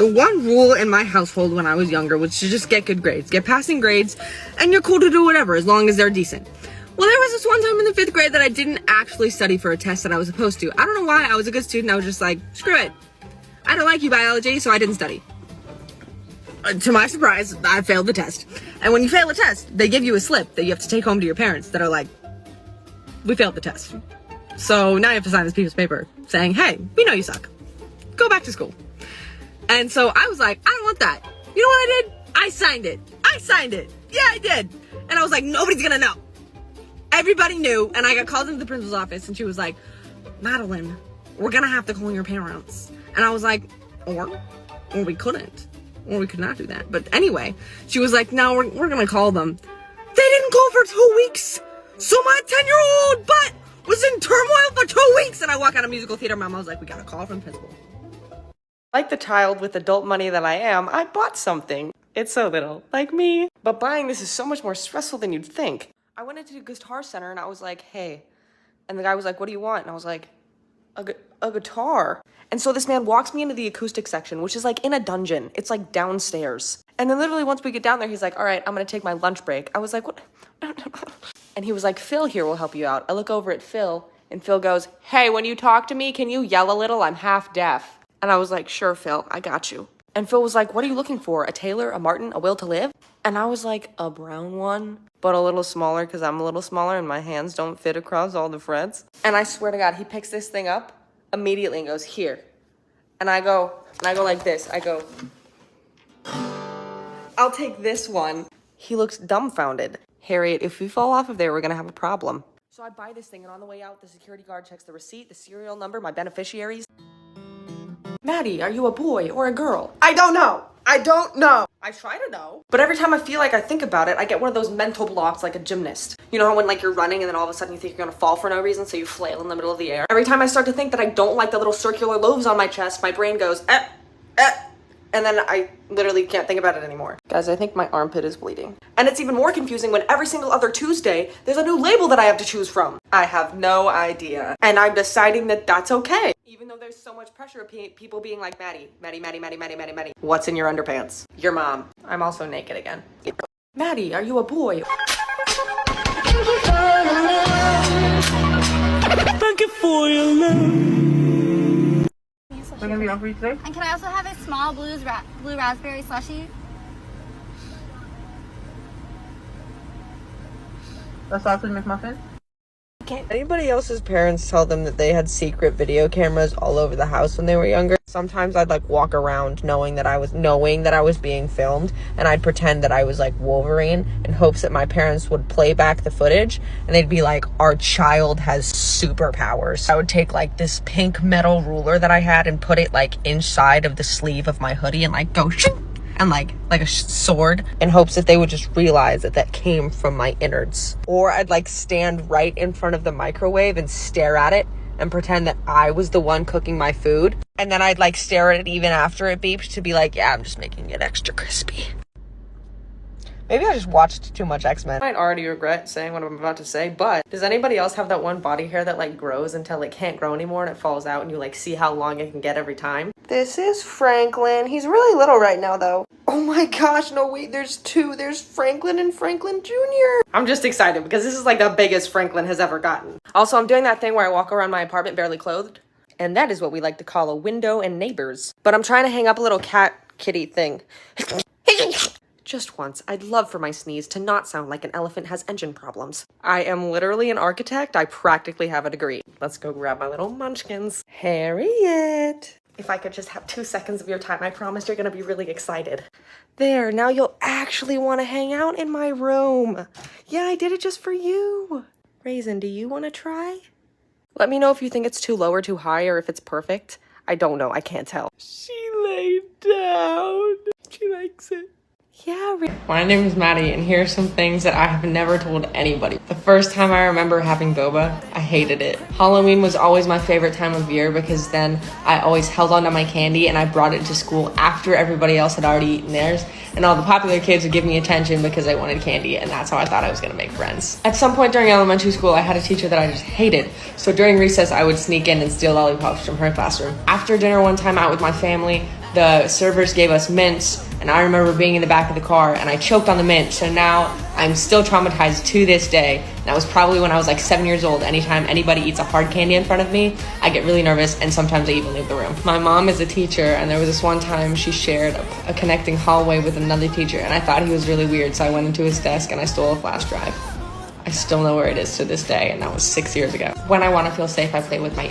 The one rule in my household when I was younger was to just get good grades. Get passing grades, and you're cool to do whatever as long as they're decent. Well, there was this one time in the 5th grade that I didn't actually study for a test that I was supposed to. I don't know why. I was a good student. I was just like, screw it. I don't like you, biology, so I didn't study. To my surprise, I failed the test. And when you fail a test, they give you a slip that you have to take home to your parents that are like, we failed the test. So now you have to sign this piece of paper saying, hey, we know you suck. Go back to school. And so I was like, I don't want that. You know what I did? I signed it. Yeah, I did. And I was like, nobody's gonna know. Everybody knew. And I got called into the principal's office and she was like, Madeline, we're gonna have to call your parents. And I was like, or we couldn't. Or we could not do that. But anyway, she was like, no, we're gonna call them. They didn't call for 2 weeks. So my 10-year-old butt was in turmoil for 2 weeks. And I walk out of musical theater. My mom was like, we got a call from the principal. Like the child with adult money that I am, I bought something. It's so little, like me. But buying this is so much more stressful than you'd think. I went into the Guitar Center and I was like, hey. And the guy was like, what do you want? And I was like, a guitar. And so this man walks me into the acoustic section, which is like in a dungeon. It's like downstairs. And then literally once we get down there, he's like, all right, I'm gonna take my lunch break. I was like, what? And he was like, Phil here will help you out. I look over at Phil and Phil goes, hey, when you talk to me, can you yell a little? I'm half deaf. And I was like, sure, Phil, I got you. And Phil was like, what are you looking for? A Taylor, a Martin, a Will to Live? And I was like, a brown one, but a little smaller because I'm a little smaller and my hands don't fit across all the frets. And I swear to God, he picks this thing up immediately and goes, here. And I go like this. I go, I'll take this one. He looks dumbfounded. Harriet, if we fall off of there, we're gonna have a problem. So I buy this thing and on the way out, the security guard checks the receipt, the serial number, my beneficiaries. Mattie, are you a boy or a girl? I don't know. I try to know. But every time I feel like I think about it, I get one of those mental blocks like a gymnast. You know how when like you're running and then all of a sudden you think you're gonna fall for no reason, so you flail in the middle of the air? Every time I start to think that I don't like the little circular lobes on my chest, my brain goes, and then I literally can't think about it anymore. Guys, I think my armpit is bleeding. And it's even more confusing when every single other Tuesday, there's a new label that I have to choose from. I have no idea. And I'm deciding that that's okay. Even though there's so much pressure of people being like, Mattie, what's in your underpants? Your mom. I'm also naked again. Mattie, are you a boy? Thank you for your love. We're gonna be on for you today? And can I also have a small blue raspberry slushie? A sausage McMuffin? Anybody else's parents tell them that they had secret video cameras all over the house when they were younger? Sometimes I'd like walk around knowing that I was being filmed, and I'd pretend that I was like Wolverine in hopes that my parents would play back the footage and they'd be like, our child has superpowers. I would take like this pink metal ruler that I had and put it like inside of the sleeve of my hoodie and like go shoot, and like a sword, in hopes that they would just realize that that came from my innards. Or I'd like stand right in front of the microwave and stare at it and pretend that I was the one cooking my food. And then I'd like stare at it even after it beeped to be like, yeah, I'm just making it extra crispy. Maybe I just watched too much X-Men. I might already regret saying what I'm about to say, but does anybody else have that one body hair that like grows until it can't grow anymore and it falls out and you like see how long it can get every time? This is Franklin. He's really little right now though. Oh my gosh, no wait, there's two. There's Franklin and Franklin Jr. I'm just excited because this is like the biggest Franklin has ever gotten. Also, I'm doing that thing where I walk around my apartment barely clothed, and that is what we like to call a window and neighbors. But I'm trying to hang up a little cat kitty thing. Just once, I'd love for my sneeze to not sound like an elephant has engine problems. I am literally an architect. I practically have a degree. Let's go grab my little munchkins. Harriet. If I could just have 2 seconds of your time, I promise you're gonna be really excited. There, now you'll actually want to hang out in my room. Yeah, I did it just for you. Raisin, do you want to try? Let me know if you think it's too low or too high or if it's perfect. I don't know, I can't tell. She laid down. She likes it. Yeah, my name is Mattie, and here are some things that I have never told anybody. The first time I remember having boba, I hated it. Halloween was always my favorite time of year because then I always held on to my candy and I brought it to school after everybody else had already eaten theirs, and all the popular kids would give me attention because I wanted candy, and that's how I thought I was gonna make friends. At some point during elementary school, I had a teacher that I just hated, so during recess I would sneak in and steal lollipops from her classroom. After dinner one time out with my family, the servers gave us mints, and I remember being in the back of the car and I choked on the mint. So now I'm still traumatized to this day. That was probably when I was like 7 years old. Anytime anybody eats a hard candy in front of me, I get really nervous, and sometimes I even leave the room. My mom is a teacher, and there was this one time she shared a connecting hallway with another teacher, and I thought he was really weird, so I went into his desk and I stole a flash drive. I still know where it is to this day, and that was 6 years ago. When I want to feel safe, I play with my